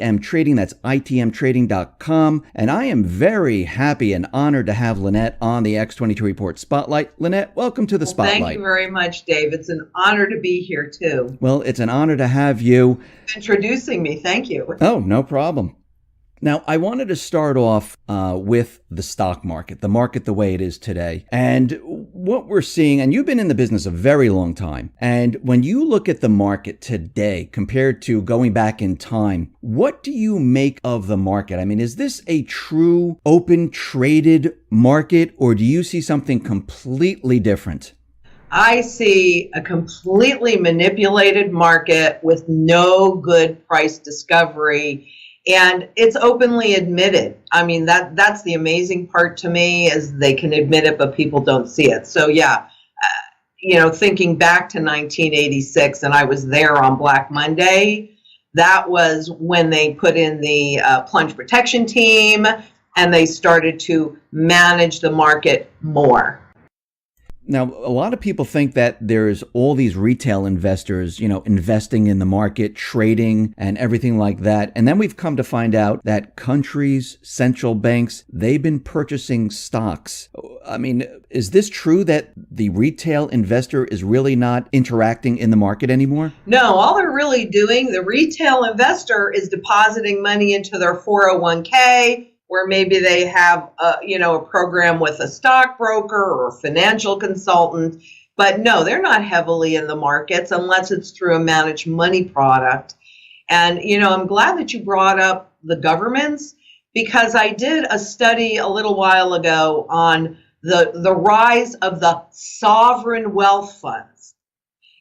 ITM Trading. That's itmtrading.com. And I am very happy and honored to have Lynette on the X22 Report Spotlight. Lynette, welcome to the Spotlight. Thank you very much, Dave. It's an honor to be here, too. Well, it's an honor to have you. Introducing me. Thank you. Oh, no problem. Now, I wanted to start off with the stock market, the market the way it is today. And what we're seeing, and you've been in the business a very long time, and when you look at the market today compared to going back in time, what do you make of the market? I mean, is this a true open traded market, or do you see something completely different? I see a completely manipulated market with no good price discovery. And it's openly admitted. I mean, that's the amazing part to me, is they can admit it, but people don't see it. So yeah, thinking back to 1986, and I was there on Black Monday, that was when they put in the plunge protection team and they started to manage the market more. Now, a lot of people think that there's all these retail investors, investing in the market, trading and everything like that. And then we've come to find out that countries, central banks, they've been purchasing stocks. I mean, is this true that the retail investor is really not interacting in the market anymore? No, all they're really doing, the retail investor is depositing money into their 401k, where maybe they have a program with a stockbroker or a financial consultant. But no, they're not heavily in the markets unless it's through a managed money product. And, I'm glad that you brought up the governments, because I did a study a little while ago on the rise of the sovereign wealth funds.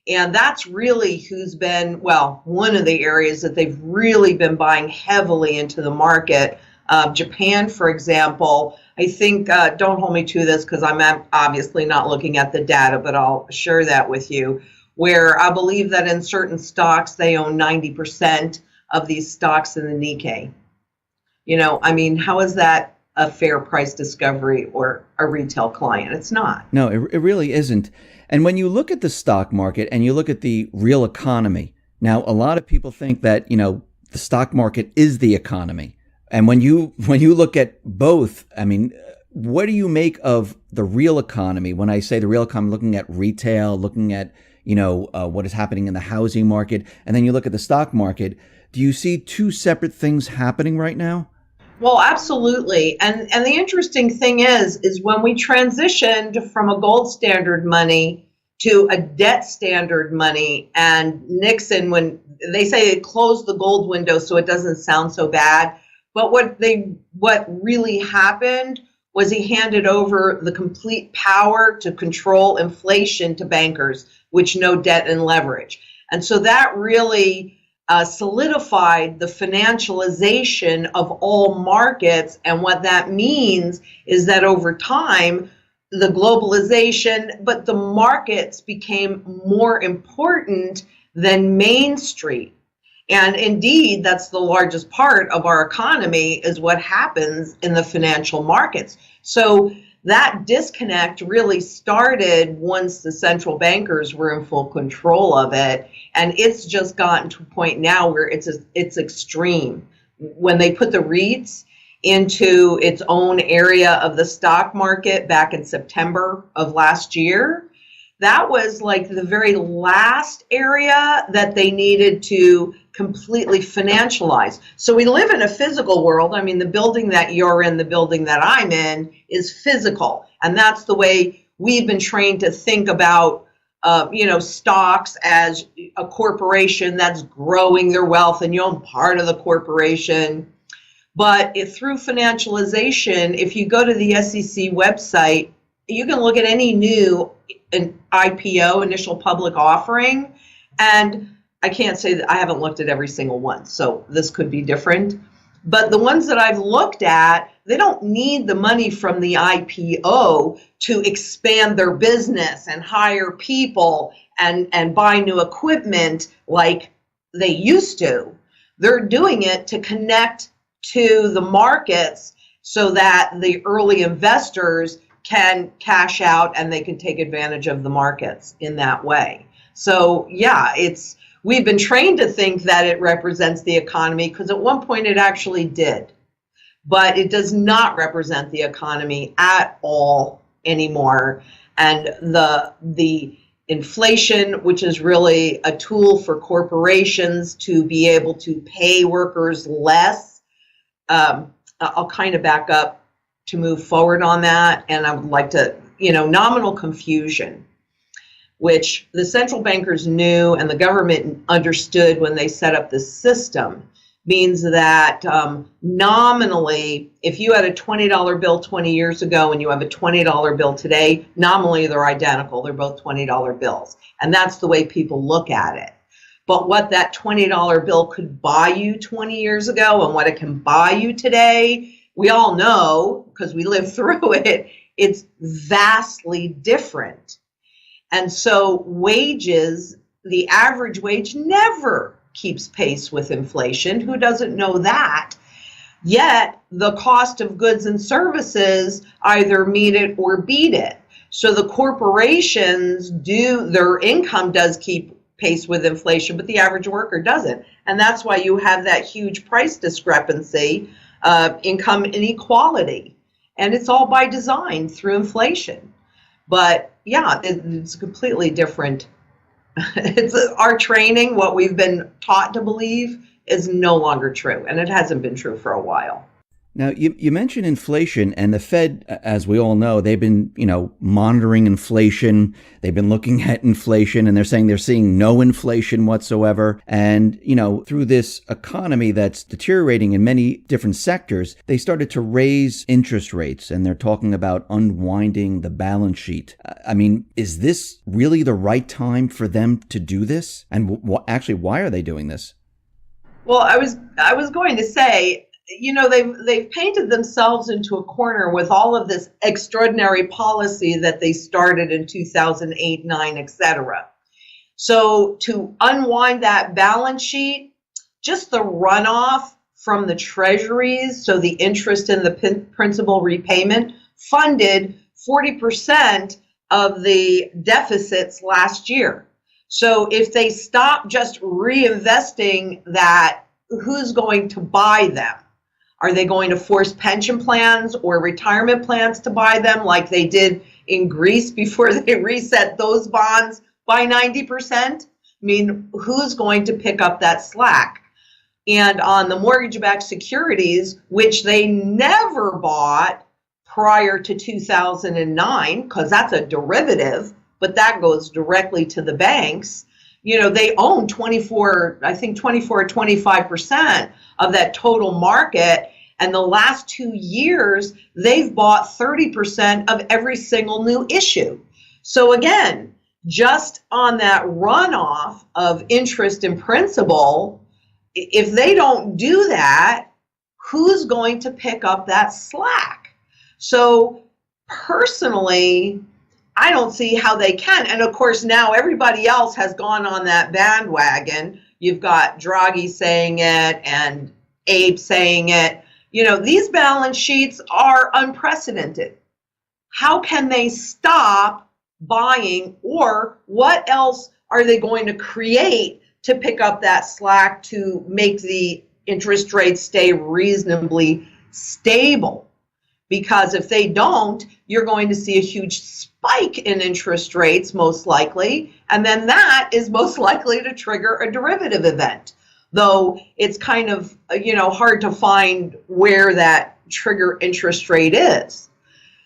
And that's really who's been, one of the areas that they've really been buying heavily into the market. Japan, for example, I think, don't hold me to this because I'm obviously not looking at the data, but I'll share that with you, where I believe that in certain stocks, they own 90% of these stocks in the Nikkei. How is that a fair price discovery or a retail client? It's not. No, it really isn't. And when you look at the stock market and you look at the real economy, now, a lot of people think that, the stock market is the economy. And when you look at both, I mean, what do you make of the real economy? When I say the real economy, looking at retail, looking at, what is happening in the housing market, and then you look at the stock market, do you see two separate things happening right now? Well, absolutely. And the interesting thing is when we transitioned from a gold standard money to a debt standard money, and Nixon, when they say it closed the gold window so it doesn't sound so bad, but what really happened was he handed over the complete power to control inflation to bankers, which no debt and leverage. And so that really solidified the financialization of all markets. And what that means is that over time, the globalization, but the markets became more important than Main Street. And indeed, that's the largest part of our economy, is what happens in the financial markets. So that disconnect really started once the central bankers were in full control of it. And it's just gotten to a point now where it's extreme. When they put the REITs into its own area of the stock market back in September of last year, that was like the very last area that they needed to completely financialize. So we live in a physical world. I mean, the building that you're in, the building that I'm in, is physical. And that's the way we've been trained to think about, stocks as a corporation that's growing their wealth and you own part of the corporation. But through financialization, if you go to the SEC website, you can look at any new IPO, initial public offering, and I can't say that I haven't looked at every single one, so this could be different. But the ones that I've looked at, they don't need the money from the IPO to expand their business and hire people and buy new equipment like they used to. They're doing it to connect to the markets so that the early investors can cash out and they can take advantage of the markets in that way. So yeah, We've been trained to think that it represents the economy because at one point it actually did. But it does not represent the economy at all anymore. And the inflation, which is really a tool for corporations to be able to pay workers less, I'll kind of back up to move forward on that. And I would like to, nominal confusion, which the central bankers knew and the government understood when they set up the system, means that nominally, if you had a $20 bill 20 years ago and you have a $20 bill today, nominally they're identical. They're both $20 bills. And that's the way people look at it. But what that $20 bill could buy you 20 years ago and what it can buy you today, we all know because we lived through it, it's vastly different. And so wages, the average wage never keeps pace with inflation. Who doesn't know that? Yet the cost of goods and services either meet it or beat it. So the corporations their income does keep pace with inflation, but the average worker doesn't. And that's why you have that huge price discrepancy, income inequality. And it's all by design through inflation. But yeah, it's completely different. It's our training, what we've been taught to believe is no longer true. And it hasn't been true for a while. Now, you mentioned inflation, and the Fed, as we all know, they've been, monitoring inflation. They've been looking at inflation, and they're saying they're seeing no inflation whatsoever. And, through this economy that's deteriorating in many different sectors, they started to raise interest rates, and they're talking about unwinding the balance sheet. I mean, is this really the right time for them to do this? And actually, why are they doing this? Well, I was going to say, they've painted themselves into a corner with all of this extraordinary policy that they started in 2008, 9, etc. So to unwind that balance sheet, just the runoff from the treasuries, so the interest in the principal repayment, funded 40% of the deficits last year. So if they stop just reinvesting that, who's going to buy them? Are they going to force pension plans or retirement plans to buy them like they did in Greece before they reset those bonds by 90%? I mean, who's going to pick up that slack? And on the mortgage-backed securities, which they never bought prior to 2009, because that's a derivative, but that goes directly to the banks. They own 24 or 25% of that total market. And the last 2 years, they've bought 30% of every single new issue. So again, just on that runoff of interest and principal, if they don't do that, who's going to pick up that slack? So personally, I don't see how they can. And of course, now everybody else has gone on that bandwagon. You've got Draghi saying it and Abe saying it. These balance sheets are unprecedented. How can they stop buying, or what else are they going to create to pick up that slack to make the interest rates stay reasonably stable? Because if they don't, you're going to see a huge spike in interest rates, most likely, and then that is most likely to trigger a derivative event. Though it's kind of, hard to find where that trigger interest rate is.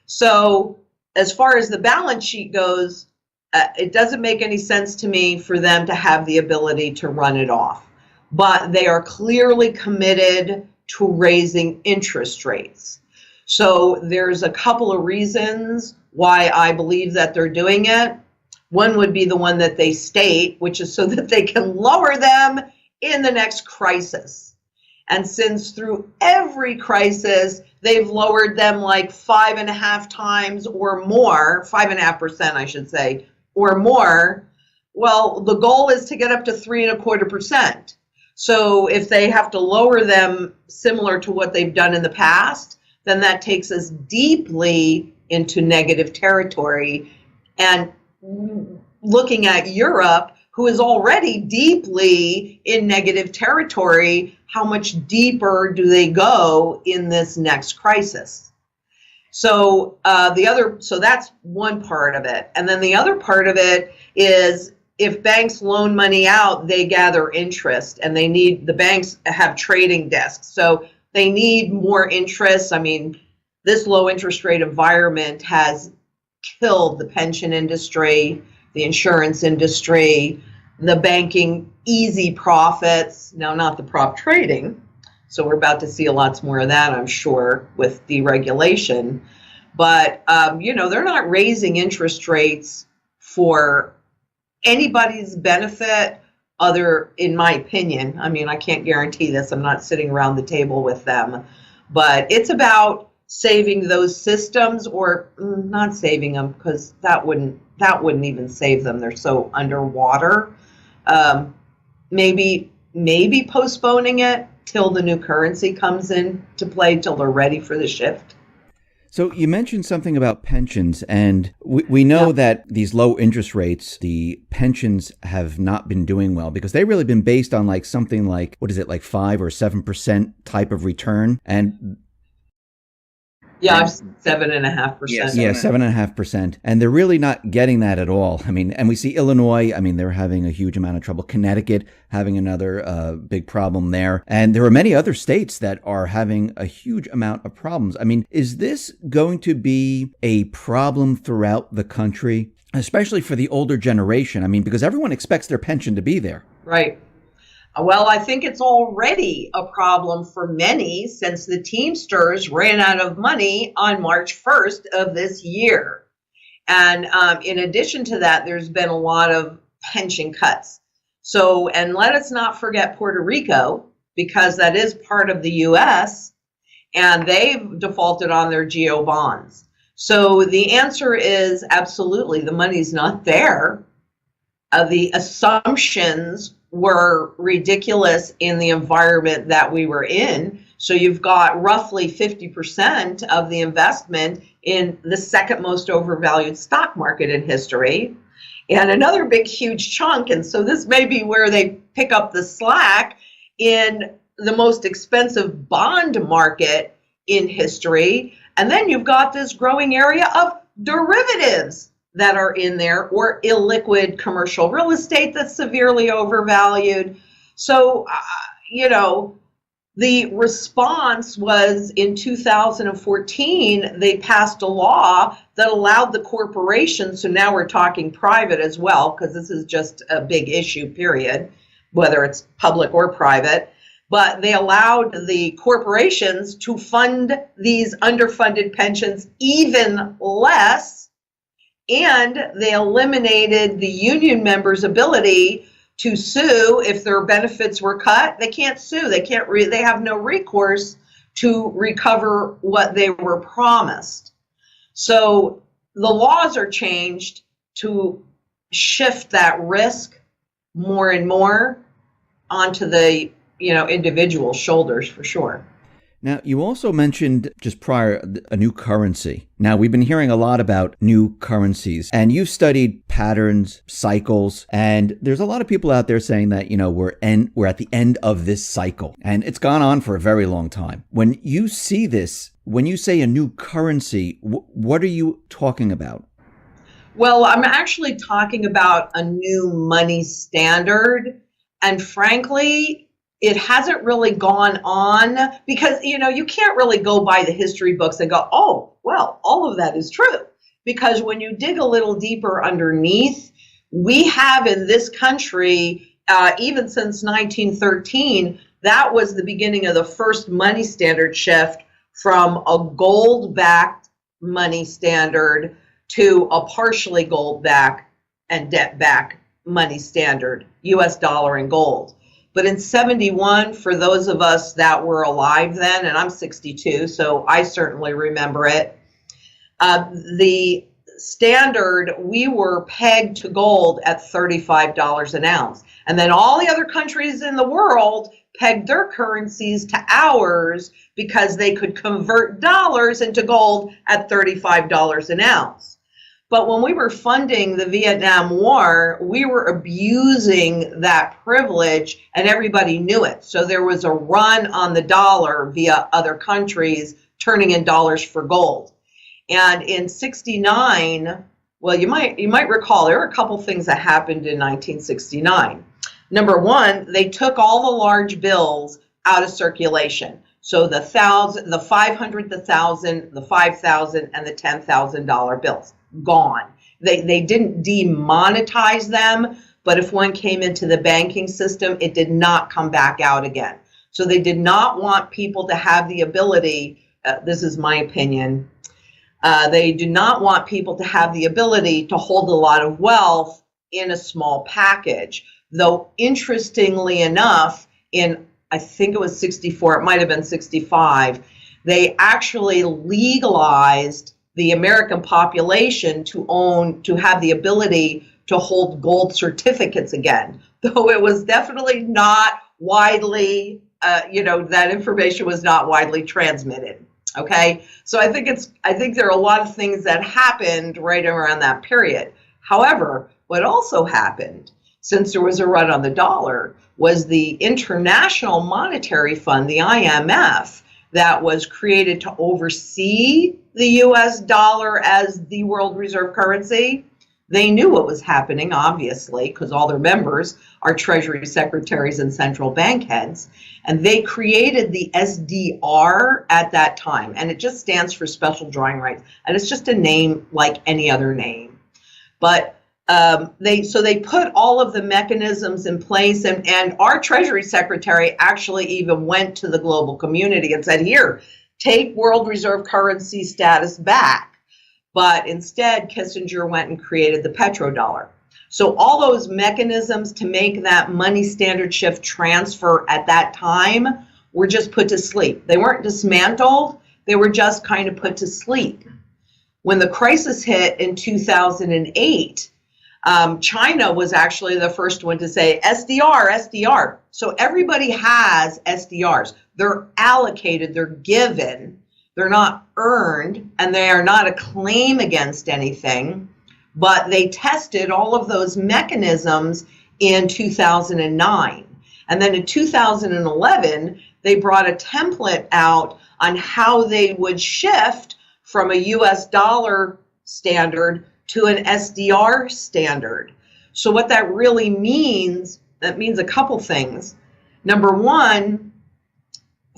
So as far as the balance sheet goes, it doesn't make any sense to me for them to have the ability to run it off. But they are clearly committed to raising interest rates. So there's a couple of reasons why I believe that they're doing it. One would be the one that they state, which is so that they can lower them in the next crisis. And since through every crisis, they've lowered them like 5.5 times or more, 5.5%, I should say, or more, well, the goal is to get up to 3.25%. So if they have to lower them similar to what they've done in the past, then that takes us deeply into negative territory. And looking at Europe, who is already deeply in negative territory, how much deeper do they go in this next crisis? So so that's one part of it. And then the other part of it is if banks loan money out, they gather interest, and the banks have trading desks. So they need more interest. I mean, this low interest rate environment has killed the pension industry, the insurance industry, the banking easy profits. Now, not the prop trading. So we're about to see a lot more of that, I'm sure, with deregulation. But, they're not raising interest rates for anybody's benefit in my opinion. I mean, I can't guarantee this. I'm not sitting around the table with them. But it's about saving those systems, or not saving them, because that wouldn't even save them. They're so underwater. Maybe postponing it till the new currency comes into play, till they're ready for the shift. So you mentioned something about pensions, and we know that these low interest rates, the pensions have not been doing well because they've really been based on like something like, what is it, like 5 or 7% type of return. And yeah, 7.5%. Yeah, 7.5%. And they're really not getting that at all. I mean, and we see Illinois, I mean, they're having a huge amount of trouble. Connecticut having another big problem there. And there are many other states that are having a huge amount of problems. I mean, is this going to be a problem throughout the country, especially for the older generation? I mean, because everyone expects their pension to be there. Right. Well, I think it's already a problem for many since the Teamsters ran out of money on March 1st of this year. And in addition to that, there's been a lot of pension cuts. So, and let us not forget Puerto Rico, because that is part of the U.S., and they've defaulted on their GO bonds. So the answer is absolutely, the money's not there. The assumptions were ridiculous in the environment that we were in. So you've got roughly 50% of the investment in the second most overvalued stock market in history. And another big, huge chunk, and so this may be where they pick up the slack, in the most expensive bond market in history. And then you've got this growing area of derivatives that are in there, or illiquid commercial real estate that's severely overvalued. So, the response was in 2014, they passed a law that allowed the corporations, so now we're talking private as well, because this is just a big issue, period, whether it's public or private, but they allowed the corporations to fund these underfunded pensions even less. And they eliminated the union members' ability to sue if their benefits were cut. They can't sue. They can't. They have no recourse to recover what they were promised. So the laws are changed to shift that risk more and more onto the individual shoulders, for sure. Now, you also mentioned just prior a new currency. Now, we've been hearing a lot about new currencies, and you've studied patterns, cycles, and there's a lot of people out there saying that, we're at the end of this cycle, and it's gone on for a very long time. When you see this, when you say a new currency, what are you talking about? Well, I'm actually talking about a new money standard, and frankly, it hasn't really gone on because, you can't really go by the history books and go, oh, well, all of that is true. Because when you dig a little deeper underneath, we have in this country, even since 1913, that was the beginning of the first money standard shift from a gold-backed money standard to a partially gold-backed and debt-backed money standard, US dollar and gold. But in 71, for those of us that were alive then, and I'm 62, so I certainly remember it, the standard, we were pegged to gold at $35 an ounce. And then all the other countries in the world pegged their currencies to ours because they could convert dollars into gold at $35 an ounce. But when we were funding the Vietnam War, we were abusing that privilege and everybody knew it. So there was a run on the dollar via other countries turning in dollars for gold. And in 69, well, you might recall there were a couple things that happened in 1969. Number one, they took all the large bills out of circulation. So the 1,000, the 500, the 1,000, the 5,000, and the $10,000 bills, gone. They didn't demonetize them, but if one came into the banking system, it did not come back out again. So they did not want people to have the ability, this is my opinion, they do not want people to have the ability to hold a lot of wealth in a small package. Though interestingly enough, in I think it was 64, it might have been 65, they actually legalized the American population to have the ability to hold gold certificates again. Though it was definitely not widely, that information was not widely transmitted. Okay, so I think there are a lot of things that happened right around that period. However, what also happened, since there was a run on the dollar, was the International Monetary Fund, the IMF, that was created to oversee the US dollar as the world reserve currency. They knew what was happening, obviously, because all their members are treasury secretaries and central bank heads. And they created the SDR at that time. And it just stands for special drawing rights. And it's just a name like any other name. But they put all of the mechanisms in place. And our treasury secretary actually even went to the global community and said, here, take world reserve currency status back. But instead, Kissinger went and created the petrodollar. So all those mechanisms to make that money standard shift transfer at that time were just put to sleep. They weren't dismantled, they were just kind of put to sleep. When the crisis hit in 2008, China was actually the first one to say SDR, SDR. So everybody has SDRs. They're allocated, they're given. They're not earned, and they are not a claim against anything, but they tested all of those mechanisms in 2009. And then in 2011, they brought a template out on how they would shift from a US dollar standard to an SDR standard. So what that really means, that means a couple things. Number one,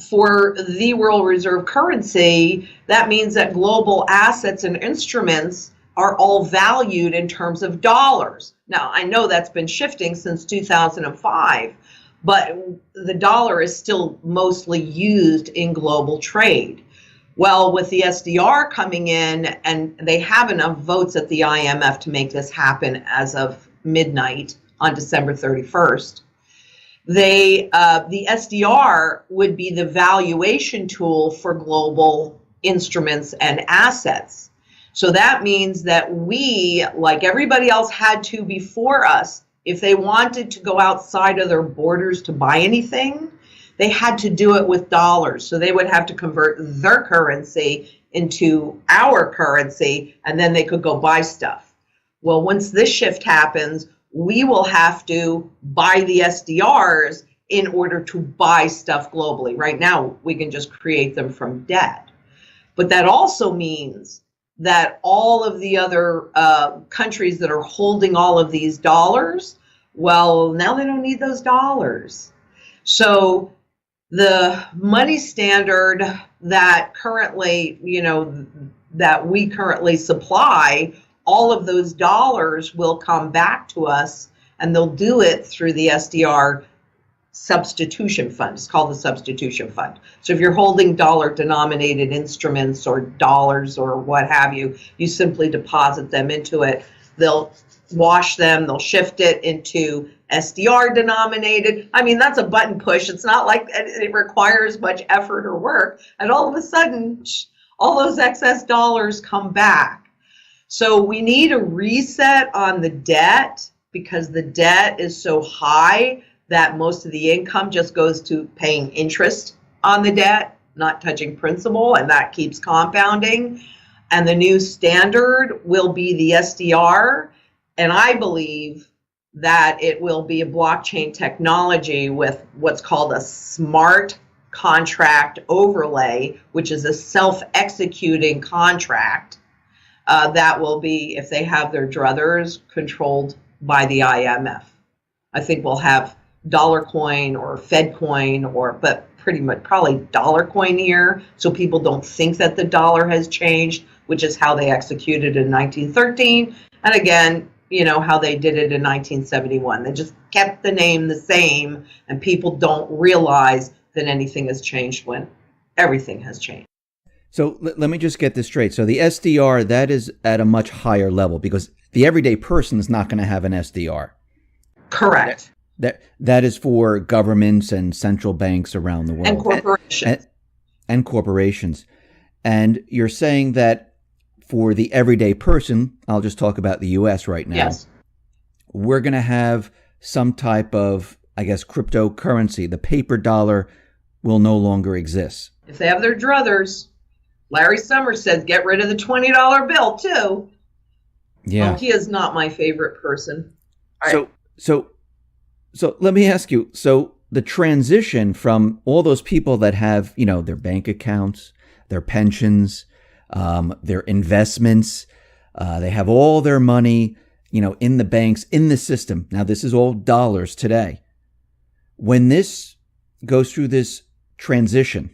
for the world reserve currency, that means that global assets and instruments are all valued in terms of dollars. Now, I know that's been shifting since 2005, but the dollar is still mostly used in global trade. Well, with the SDR coming in, and they have enough votes at the IMF to make this happen as of midnight on December 31st, the SDR would be the valuation tool for global instruments and assets. So that means that we, like everybody else had to before us, if they wanted to go outside of their borders to buy anything, they had to do it with dollars. So they would have to convert their currency into our currency, and then they could go buy stuff. Well, once this shift happens, we will have to buy the SDRs in order to buy stuff globally. Right now, we can just create them from debt. But that also means that all of the other countries that are holding all of these dollars, well, now they don't need those dollars. So the money standard that currently, that we currently supply, all of those dollars will come back to us, and they'll do it through the SDR substitution fund. It's called the substitution fund. So if you're holding dollar denominated instruments or dollars or what have you, you simply deposit them into it. They'll wash them, they'll shift it into SDR denominated. I mean, that's a button push. It's not like it requires much effort or work. And all of a sudden, all those excess dollars come back. So we need a reset on the debt because the debt is so high that most of the income just goes to paying interest on the debt, not touching principal, and that keeps compounding. and the new standard will be the SDR. And I believe that it will be a blockchain technology with what's called a smart contract overlay, which is a self-executing contract that will be, if they have their druthers, controlled by the IMF. I think we'll have dollar coin or Fed coin, but pretty much probably dollar coin here, so people don't think that the dollar has changed, which is how they executed in 1913. And again, how they did it in 1971. They just kept the name the same, and people don't realize that anything has changed when everything has changed. So let me just get this straight. So the SDR, that is at a much higher level because the everyday person is not going to have an SDR. Correct. That is for governments and central banks around the world. And corporations. And corporations. And you're saying that for the everyday person, I'll just talk about the U.S. right now. Yes. We're going to have some type of, I guess, cryptocurrency. The paper dollar will no longer exist. If they have their druthers, Larry Summers says get rid of the $20 bill too. Yeah. Well, he is not my favorite person. So let me ask you, so the transition from all those people that have, their bank accounts, their pensions, their investments, they have all their money, in the banks, in the system. Now, this is all dollars today. When this goes through this transition,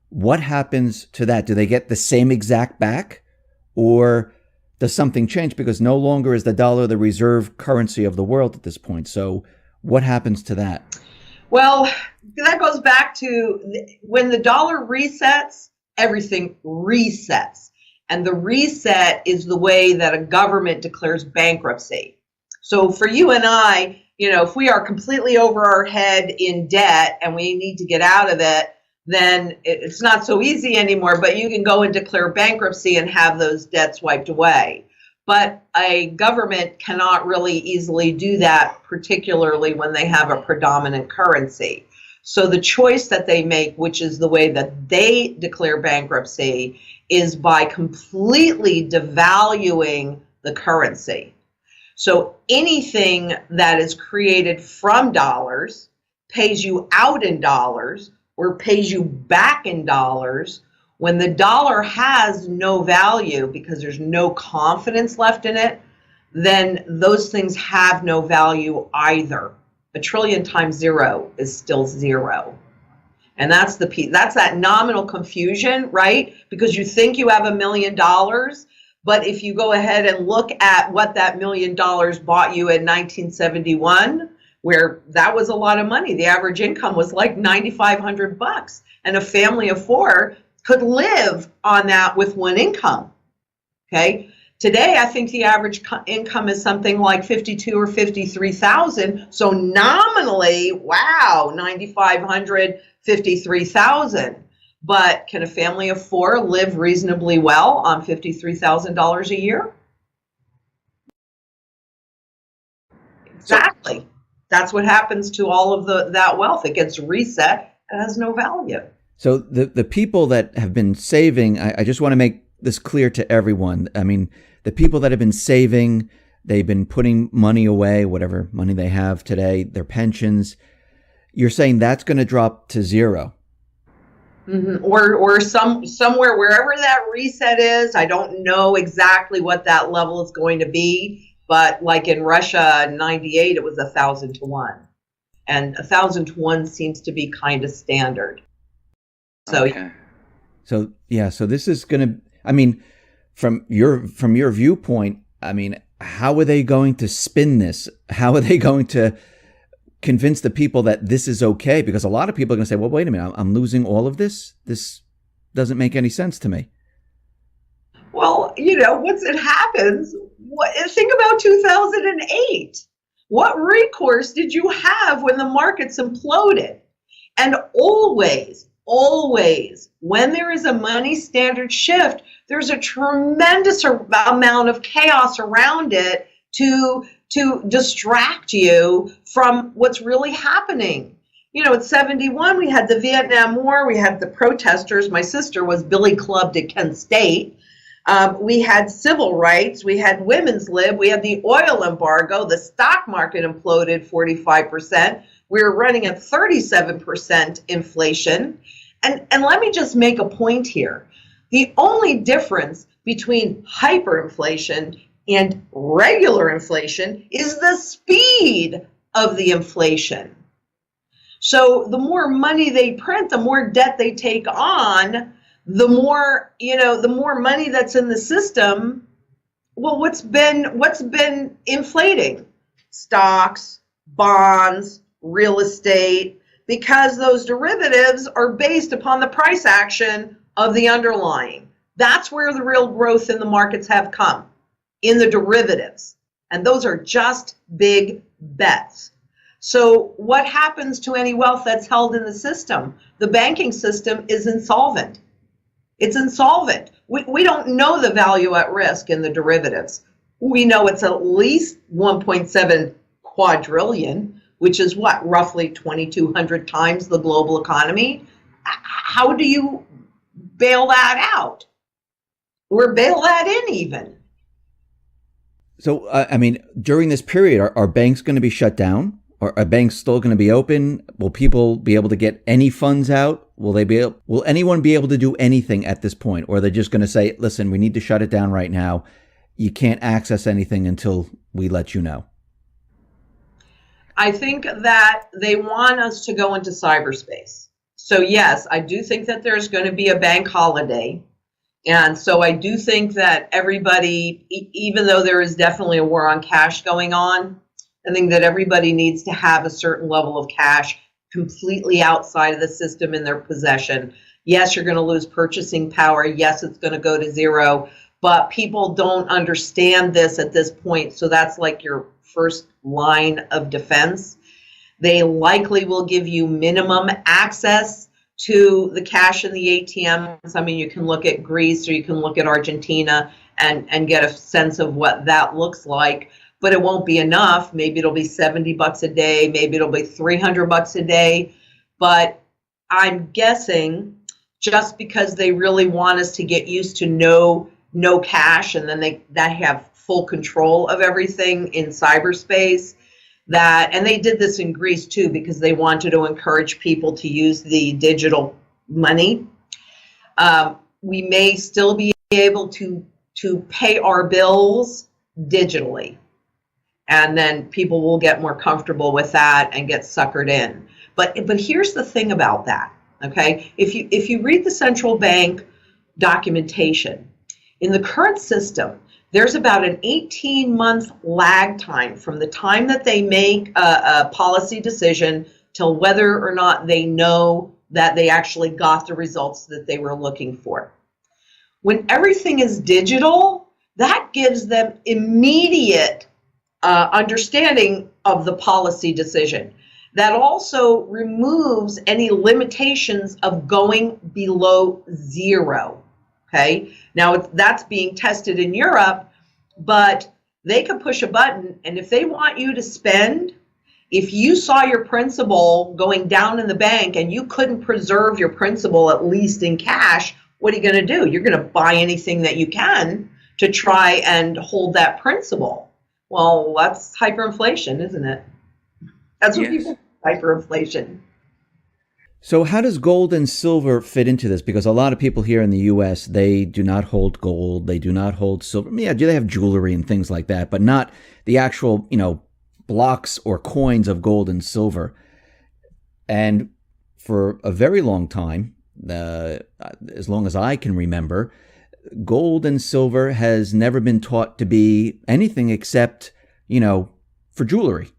what happens to that? Do they get the same exact back, or does something change? Because no longer is the dollar the reserve currency of the world at this point. So what happens to that? Well, that goes back to when the dollar resets, everything resets. And the reset is the way that a government declares bankruptcy. So for you and I, if we are completely over our head in debt and we need to get out of it, then it's not so easy anymore, but you can go and declare bankruptcy and have those debts wiped away. But a government cannot really easily do that, particularly when they have a predominant currency. So the choice that they make, which is the way that they declare bankruptcy, is by completely devaluing the currency. So anything that is created from dollars pays you out in dollars or pays you back in dollars. When the dollar has no value because there's no confidence left in it, then those things have no value either. 1 trillion times zero is still zero. And that's that nominal confusion, right? Because you think you have $1 million, but if you go ahead and look at what that $1 million bought you in 1971, where that was a lot of money. The average income was like $9,500, and a family of four could live on that with one income. Okay. Today, I think the average income is something like 52 or 53,000. So nominally, wow, 9,500, 53,000. But can a family of four live reasonably well on $53,000 a year? Exactly. That's what happens to all of that wealth. It gets reset. It has no value. So the people that have been saving, I just want to make this clear to everyone. I mean, the people that have been saving, they've been putting money away, whatever money they have today, their pensions. You're saying that's going to drop to zero. Mm-hmm. Or somewhere, wherever that reset is. I don't know exactly what that level is going to be. But like in Russia in 98, it was 1,000 to 1. And 1,000 to 1 seems to be kind of standard. So, okay. So this is going to, I mean, from your viewpoint, I mean, how are they going to spin this? How are they going to convince the people that this is okay? Because a lot of people are going to say, well, wait a minute, I'm losing all of this. This doesn't make any sense to me. Well, once it happens, think about 2008. What recourse did you have when the markets imploded? And always, when there is a money standard shift, there's a tremendous amount of chaos around it to distract you from what's really happening. At 71, we had the Vietnam War, we had the protesters. My sister was billy clubbed at Kent State. We had civil rights, we had women's lib, we had the oil embargo, the stock market imploded 45%. We were running at 37% inflation. And let me just make a point here. The only difference between hyperinflation and regular inflation is the speed of the inflation. So the more money they print, the more debt they take on, the more money that's in the system. Well, what's been inflating? Stocks, bonds, real estate, because those derivatives are based upon the price action of the underlying. That's where the real growth in the markets have come, in the derivatives. And those are just big bets. So what happens to any wealth that's held in the system? The banking system is insolvent. It's insolvent. We don't know the value at risk in the derivatives. We know it's at least 1.7 quadrillion, which is what, roughly 2,200 times the global economy. How do you bail that out? Or bail that in even? So, during this period, are banks going to be shut down? Are banks still going to be open? Will people be able to get any funds out? Will anyone be able to do anything at this point? Or are they just going to say, listen, we need to shut it down right now. You can't access anything until we let you know? I think that they want us to go into cyberspace. So yes, I do think that there's going to be a bank holiday. And so I do think that everybody, even though there is definitely a war on cash going on, I think that everybody needs to have a certain level of cash completely outside of the system in their possession. Yes, you're going to lose purchasing power. Yes, it's going to go to zero. But people don't understand this at this point. So that's like your first line of defense. They likely will give you minimum access to the cash in the ATMs. I mean, you can look at Greece or you can look at Argentina and get a sense of what that looks like. But it won't be enough. Maybe it'll be $70 a day. Maybe it'll be $300 a day. But I'm guessing just because they really want us to get used to no cash, and then they have full control of everything in cyberspace. And they did this in Greece too, because they wanted to encourage people to use the digital money. We may still be able to pay our bills digitally. And then people will get more comfortable with that and get suckered in. But here's the thing about that, okay? If you read the central bank documentation, in the current system, there's about an 18-month lag time from the time that they make a policy decision till whether or not they know that they actually got the results that they were looking for. When everything is digital, that gives them immediate understanding of the policy decision. That also removes any limitations of going below zero. Okay, now that's being tested in Europe, but they can push a button, and if they want you to spend, if you saw your principal going down in the bank and you couldn't preserve your principal at least in cash, what are you going to do? You're going to buy anything that you can to try and hold that principal. Well, that's hyperinflation, isn't it? That's what people hyperinflation. So how does gold and silver fit into this? Because a lot of people here in the U.S., they do not hold gold. They do not hold silver. Yeah, they have jewelry and things like that, but not the actual, blocks or coins of gold and silver. And for a very long time, as long as I can remember, gold and silver has never been taught to be anything except, for jewelry.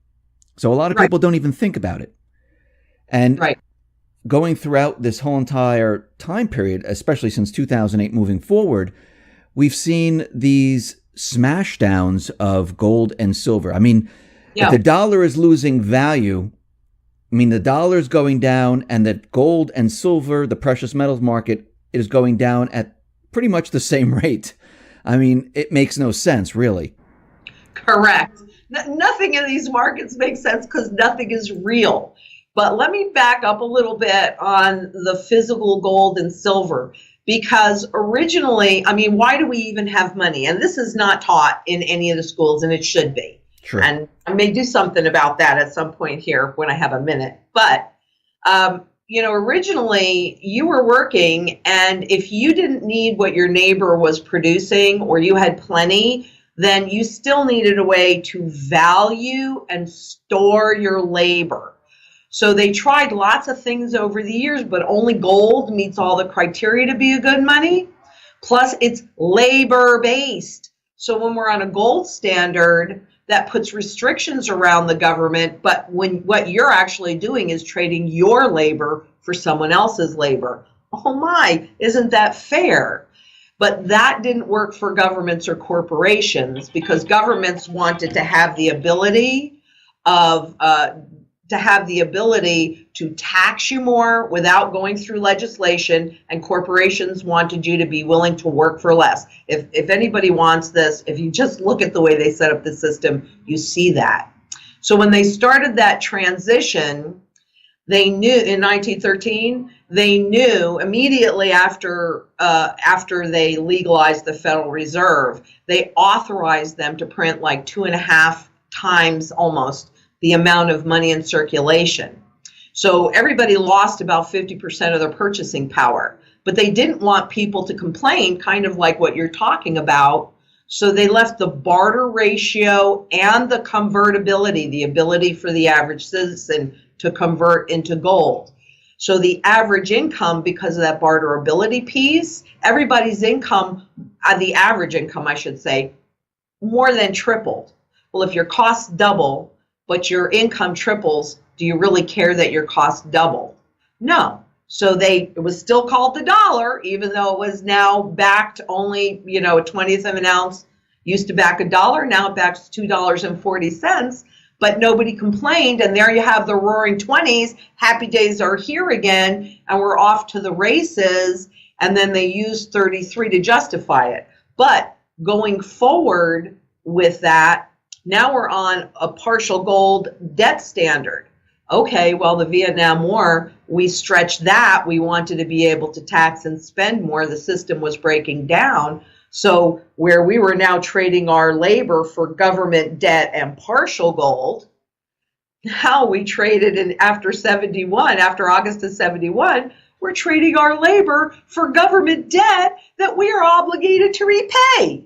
So a lot of people don't even think about it. And going throughout this whole entire time period, especially since 2008 moving forward, we've seen these smash downs of gold and silver. I mean, if the dollar is losing value, the dollar is going down, and that gold and silver, the precious metals market, is going down at pretty much the same rate. I mean, it makes no sense, really. Correct. Nothing in these markets makes sense because nothing is real. But let me back up a little bit on the physical gold and silver, Because originally, I mean, why do we even have money? And this is not taught in any of the schools, and it should be. Sure. And I may do something about that at some point here when I have a minute. But, originally you were working, and if you didn't need what your neighbor was producing or you had plenty, then you still needed a way to value and store your labor. So they tried lots of things over the years, but only gold meets all the criteria to be a good money. Plus, it's labor-based. So when we're on a gold standard, that puts restrictions around the government, but when what you're actually doing is trading your labor for someone else's labor. Oh my, isn't that fair? But that didn't work for governments or corporations, because governments wanted to have the ability to tax you more without going through legislation, and corporations wanted you to be willing to work for less. If anybody wants this, if you just look at the way they set up the system, you see that. So when they started that transition, they knew in 1913, they knew immediately after they legalized the Federal Reserve, they authorized them to print like 2.5 times almost the amount of money in circulation. So everybody lost about 50% of their purchasing power, but they didn't want people to complain, kind of like what you're talking about. So they left the barter ratio and the convertibility, the ability for the average citizen to convert into gold. So the average income, because of that barterability piece, everybody's income, the average income, I should say, more than tripled. Well, if your costs double, but your income triples, do you really care that your costs double? No. So it was still called the dollar, even though it was now backed only, a 20th of an ounce used to back $1. Now it backs $2.40. But nobody complained, and there you have the roaring 20s. Happy days are here again, and we're off to the races, and then they used 33 to justify it. But going forward with that, now we're on a partial gold debt standard. Okay, well, the Vietnam War, we stretched that. We wanted to be able to tax and spend more. The system was breaking down. So where we were now trading our labor for government debt and partial gold, now we traded after August of 71, we're trading our labor for government debt that we are obligated to repay.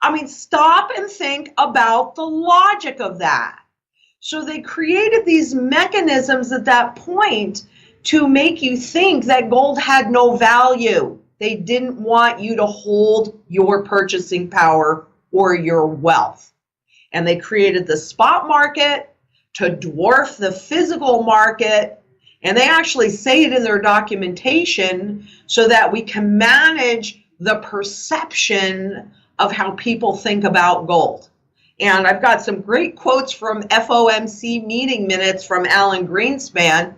I mean, stop and think about the logic of that. So they created these mechanisms at that point to make you think that gold had no value. They didn't want you to hold your purchasing power or your wealth. And they created the spot market to dwarf the physical market. And they actually say it in their documentation so that we can manage the perception of how people think about gold. And I've got some great quotes from FOMC meeting minutes from Alan Greenspan,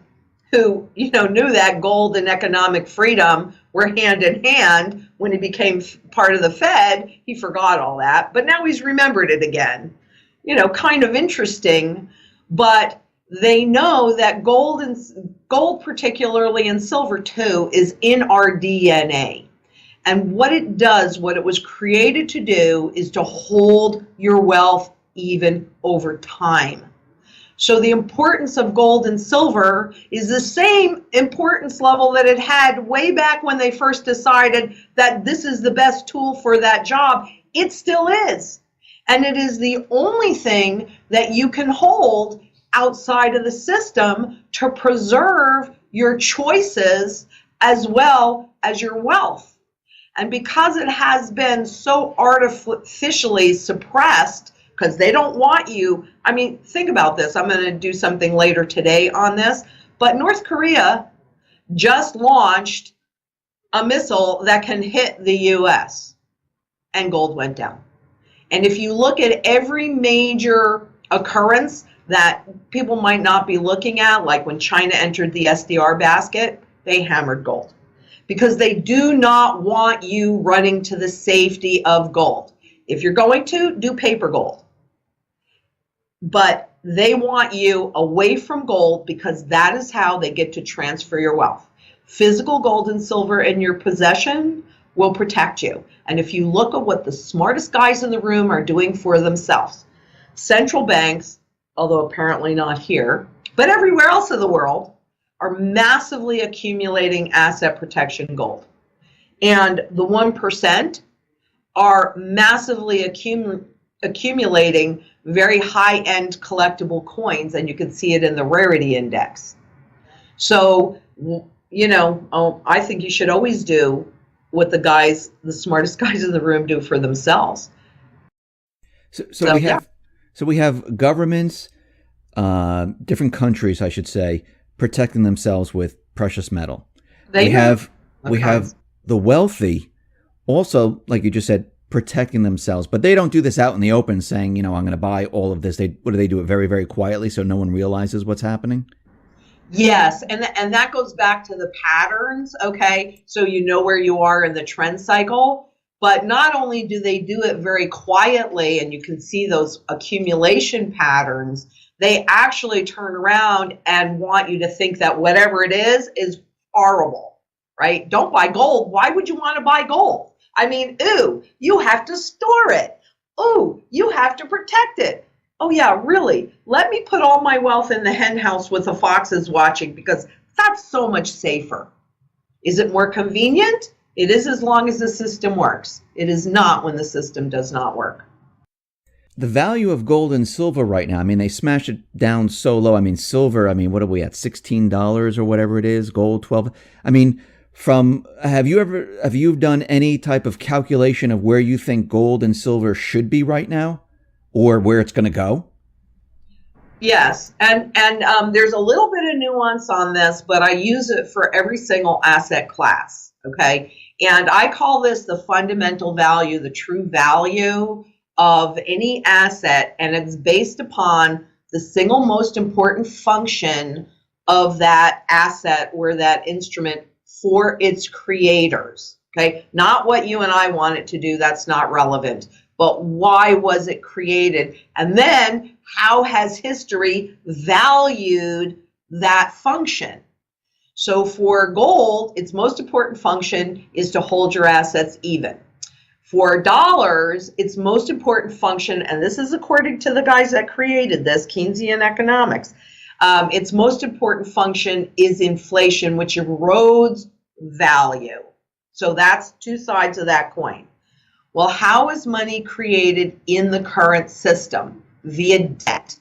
who, knew that gold and economic freedom were hand in hand. When he became part of the Fed, he forgot all that, but now he's remembered it again. Kind of interesting, but they know that gold particularly, and silver too, is in our DNA. And what it does, what it was created to do, is to hold your wealth even over time. So the importance of gold and silver is the same importance level that it had way back when they first decided that this is the best tool for that job. It still is. And it is the only thing that you can hold outside of the system to preserve your choices as well as your wealth. And because it has been so artificially suppressed, because they don't want you, I mean, think about this. I'm going to do something later today on this, but North Korea just launched a missile that can hit the US, and gold went down. And if you look at every major occurrence that people might not be looking at, like when China entered the SDR basket, they hammered gold. Because they do not want you running to the safety of gold. If you're going to, do paper gold. But they want you away from gold because that is how they get to transfer your wealth. Physical gold and silver in your possession will protect you. And if you look at what the smartest guys in the room are doing for themselves, central banks, although apparently not here, but everywhere else in the world, are massively accumulating asset protection gold. And the 1% are massively accumulating very high-end collectible coins, and you can see it in the rarity index. So, I think you should always do what the smartest guys in the room do for themselves. So we have governments, different countries, I should say, protecting themselves with precious metal. We have the wealthy also, like you just said, protecting themselves, but they don't do this out in the open saying, I'm going to buy all of this. What do they do it very, very quietly so no one realizes what's happening? Yes, and that goes back to the patterns, okay? So you know where you are in the trend cycle, but not only do they do it very quietly and you can see those accumulation patterns, they actually turn around and want you to think that whatever it is horrible, right? Don't buy gold. Why would you want to buy gold? I mean, ooh, you have to store it. Ooh, you have to protect it. Oh yeah, really? Let me put all my wealth in the hen house with the foxes watching because that's so much safer. Is it more convenient? It is as long as the system works. It is not when the system does not work. The value of gold and silver right now, they smashed it down so low. Silver, what are we at? $16 or whatever it is, gold 12. Have you done any type of calculation of where you think gold and silver should be right now? Or where it's going to go? Yes, and there's a little bit of nuance on this, but I use it for every single asset class, okay? And I call this the fundamental value, the true value of any asset, and it's based upon the single most important function of that asset or that instrument for its creators, okay? Not what you and I want it to do, that's not relevant. But why was it created? And then how has history valued that function? So for gold, its most important function is to hold your assets even. For dollars, its most important function, and this is according to the guys that created this, Keynesian economics, its most important function is inflation, which erodes value. So that's two sides of that coin. Well, how is money created in the current system? Via debt.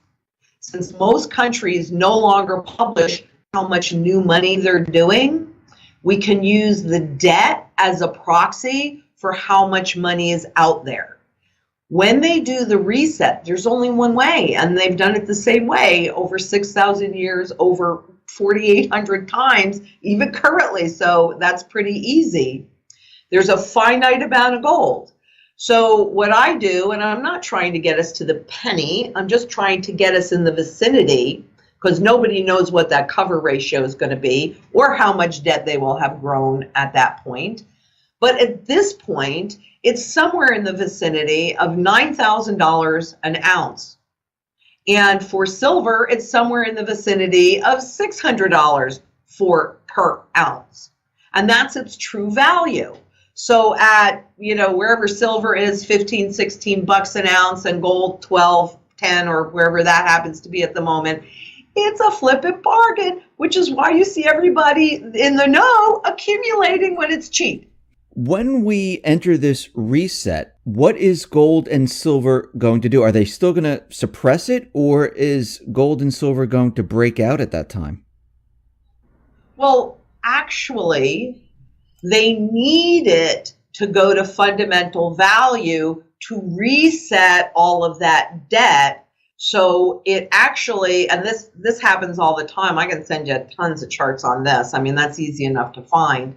Since most countries no longer publish how much new money they're doing, we can use the debt as a proxy for how much money is out there. When they do the reset, there's only one way, and they've done it the same way over 6,000 years, over 4,800 times, even currently, so that's pretty easy. There's a finite amount of gold. So what I do, and I'm not trying to get us to the penny, I'm just trying to get us in the vicinity, because nobody knows what that cover ratio is going to be or how much debt they will have grown at that point. But at this point, it's somewhere in the vicinity of $9,000 an ounce. And for silver, it's somewhere in the vicinity of $600 per ounce. And that's its true value. So at, wherever silver is 15, 16 bucks an ounce and gold 12, 10 or wherever that happens to be at the moment, it's a flippin' bargain, which is why you see everybody in the know accumulating when it's cheap. When we enter this reset, what is gold and silver going to do? Are they still going to suppress it, or is gold and silver going to break out at that time? Well, actually, they need it to go to fundamental value to reset all of that debt. So it actually, and this happens all the time. I can send you tons of charts on this. That's easy enough to find.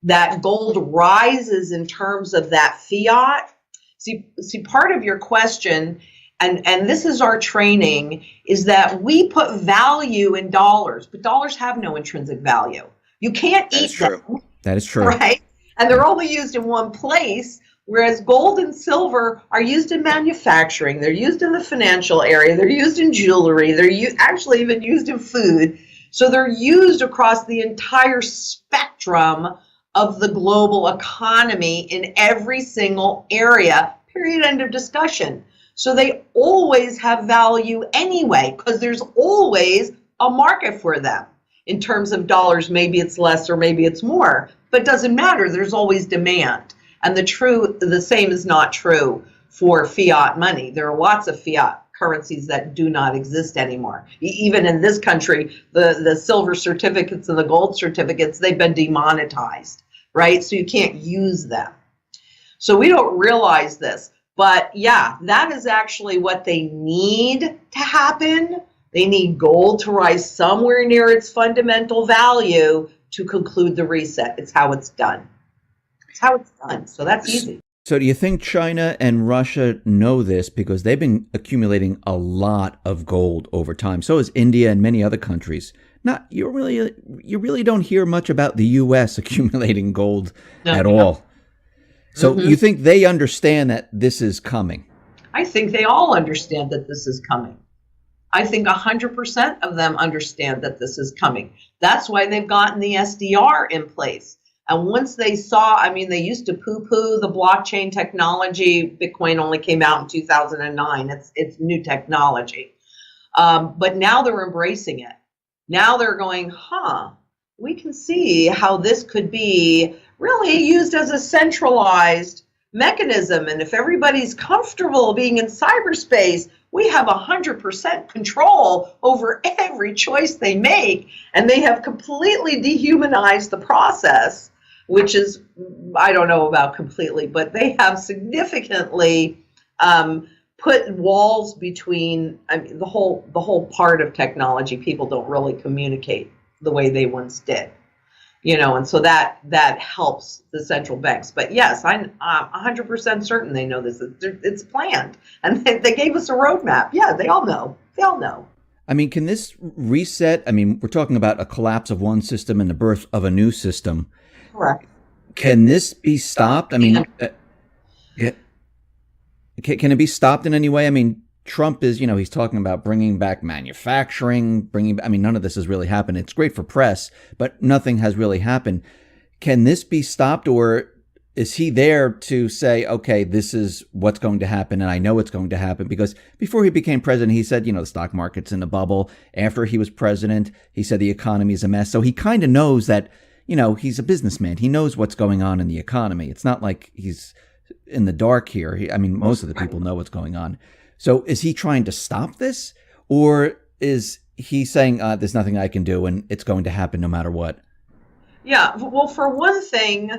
That gold rises in terms of that fiat. See, part of your question, and this is our training, is that we put value in dollars, but dollars have no intrinsic value. You can't eat them. That is true. Right? And they're only used in one place, whereas gold and silver are used in manufacturing. They're used in the financial area. They're used in jewelry. They're actually even used in food. So they're used across the entire spectrum of the global economy in every single area, period, end of discussion. So they always have value anyway, because there's always a market for them. In terms of dollars, maybe it's less or maybe it's more, but it doesn't matter. There's always demand. And the same is not true for fiat money. There are lots of fiat currencies that do not exist anymore. Even in this country, the silver certificates and the gold certificates, they've been demonetized, right? So you can't use them. So we don't realize this. But yeah, that is actually what they need to happen. They need gold to rise somewhere near its fundamental value to conclude the reset. It's how it's done. It's how it's done. So that's easy. So do you think China and Russia know this, because they've been accumulating a lot of gold over time? So has India and many other countries. You really don't hear much about the U.S. accumulating gold at all. So you think they understand that this is coming? I think they all understand that this is coming. I think 100% of them understand that this is coming. That's why they've gotten the SDR in place. And once they saw, they used to poo-poo the blockchain technology. Bitcoin only came out in 2009. It's new technology. But now they're embracing it. Now they're going, we can see how this could be really used as a centralized mechanism. And if everybody's comfortable being in cyberspace, we have 100% control over every choice they make. And they have completely dehumanized the process, which is, I don't know about completely, but they have significantly put walls between the whole part of technology. People don't really communicate the way they once did. And so that helps the central banks. But yes, I'm 100% certain they know this. It's planned. And they gave us a roadmap. Yeah, they all know. They all know. Can this reset? We're talking about a collapse of one system and the birth of a new system. Correct. Can this be stopped? Can it be stopped in any way? Trump is, he's talking about bringing back manufacturing, none of this has really happened. It's great for press, but nothing has really happened. Can this be stopped, or is he there to say, okay, this is what's going to happen, and I know it's going to happen? Because before he became president, he said, the stock market's in a bubble. After he was president, he said the economy is a mess. So he kind of knows that, he's a businessman. He knows what's going on in the economy. It's not like he's in the dark here. Most of the people know what's going on. So is he trying to stop this, or is he saying there's nothing I can do and it's going to happen no matter what? Yeah, well, for one thing,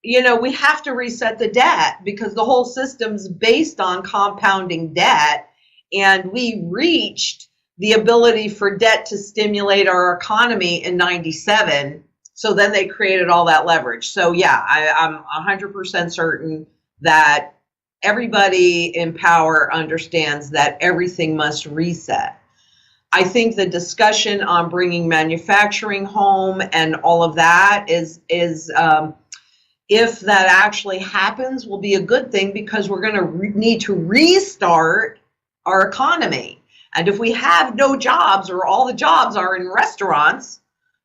we have to reset the debt, because the whole system's based on compounding debt, and we reached the ability for debt to stimulate our economy in 97. So then they created all that leverage. So yeah, I'm 100% certain that everybody in power understands that everything must reset. I think the discussion on bringing manufacturing home and all of that is if that actually happens, will be a good thing, because we're going to need to restart our economy. And if we have no jobs, or all the jobs are in restaurants,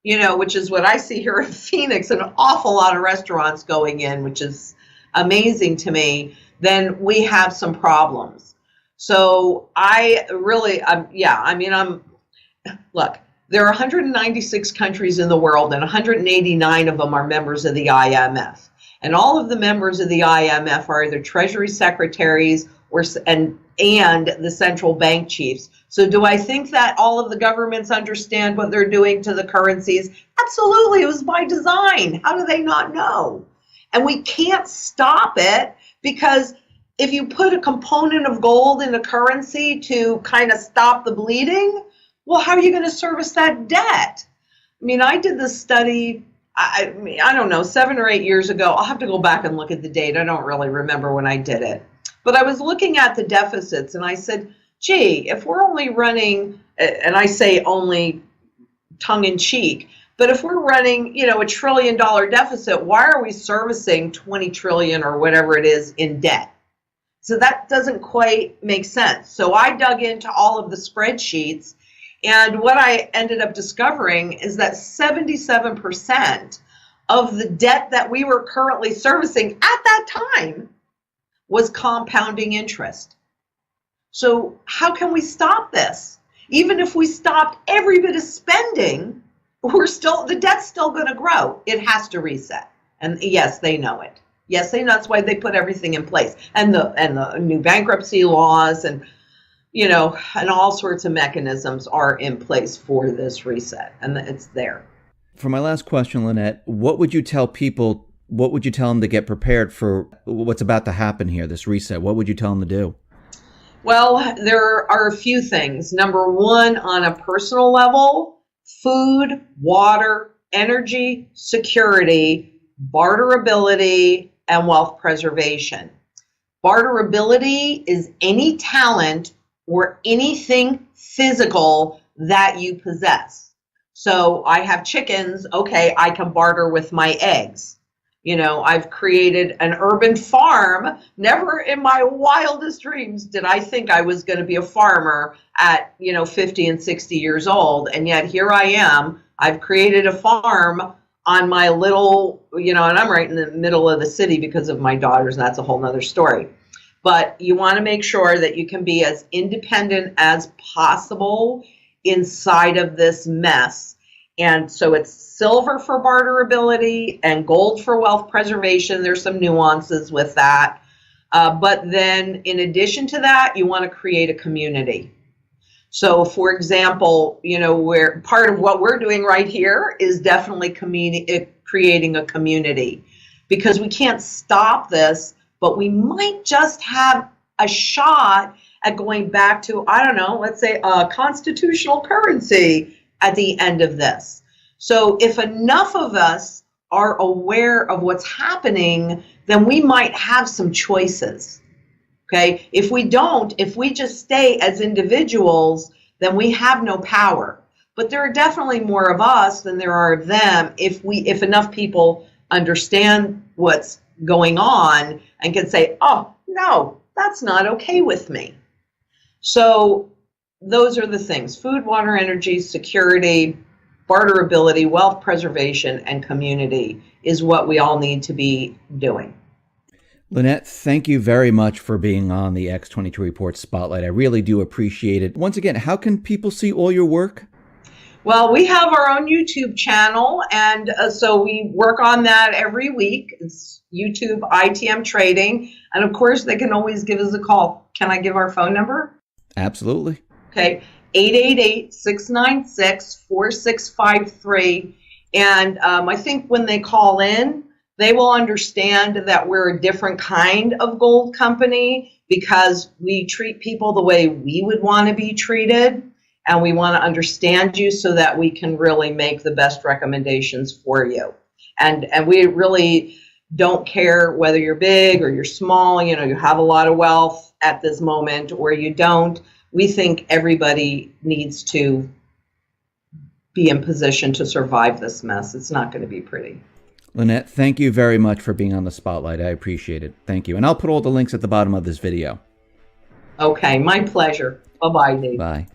which is what I see here in Phoenix, an awful lot of restaurants going in, which is amazing to me, then we have some problems. So look, there are 196 countries in the world, and 189 of them are members of the IMF. And all of the members of the IMF are either treasury secretaries and the central bank chiefs. So do I think that all of the governments understand what they're doing to the currencies? Absolutely. It was by design. How do they not know? And we can't stop it, because if you put a component of gold in a currency to kind of stop the bleeding, well, how are you going to service that debt? I did this study, I don't know, 7 or 8 years ago. I'll have to go back and look at the date. I don't really remember when I did it. But I was looking at the deficits, and I said, gee, if we're only running, and I say only tongue in cheek, but if we're running, $1 trillion deficit, why are we servicing 20 trillion or whatever it is in debt? So that doesn't quite make sense. So I dug into all of the spreadsheets, And what I ended up discovering is that 77% of the debt that we were currently servicing at that time was compounding interest. So how can we stop this? Even if we stopped every bit of spending, the debt's still going to grow. It has to reset. And yes, they know it. Yes, they know. That's why they put everything in place. And the new bankruptcy laws and all sorts of mechanisms are in place for this reset. And it's there. For my last question, Lynette, what would you tell people? What would you tell them to get prepared for what's about to happen here, this reset? What would you tell them to do? Well, there are a few things. Number one, on a personal level, food, water, energy, security, barterability, and wealth preservation. Barterability is any talent or anything physical that you possess. So I have chickens, okay, I can barter with my eggs. I've created an urban farm. Never in my wildest dreams did I think I was going to be a farmer at, 50 and 60 years old. And yet here I am. I've created a farm on my little, and I'm right in the middle of the city because of my daughters, and that's a whole nother story. But you want to make sure that you can be as independent as possible inside of this mess. And so it's silver for barterability and gold for wealth preservation. There's some nuances with that. But then in addition to that, you want to create a community. So for example, where part of what we're doing right here is definitely creating a community, because we can't stop this, but we might just have a shot at going back to, I don't know, let's say a constitutional currency at the end of this. So if enough of us are aware of what's happening, then we might have some choices. Okay? If we don't, if we just stay as individuals, then we have no power. But there are definitely more of us than there are of them if enough people understand what's going on and can say, oh, no, that's not okay with me. So those are the things: food, water, energy, security, barterability, wealth preservation, and community is what we all need to be doing. Lynette, thank you very much for being on the X22 Report Spotlight. I really do appreciate it. Once again, how can people see all your work? Well, we have our own YouTube channel, and so we work on that every week. It's YouTube ITM Trading. And of course, they can always give us a call. Can I give our phone number? Absolutely. Okay, 888-696-4653. And I think when they call in, they will understand that we're a different kind of gold company because we treat people the way we would want to be treated. And we want to understand you so that we can really make the best recommendations for you. And we really don't care whether you're big or you're small, you have a lot of wealth at this moment or you don't. We think everybody needs to be in position to survive this mess. It's not going to be pretty. Lynette, thank you very much for being on the Spotlight. I appreciate it. Thank you. And I'll put all the links at the bottom of this video. Okay, my pleasure. Bye-bye, Dave. Bye.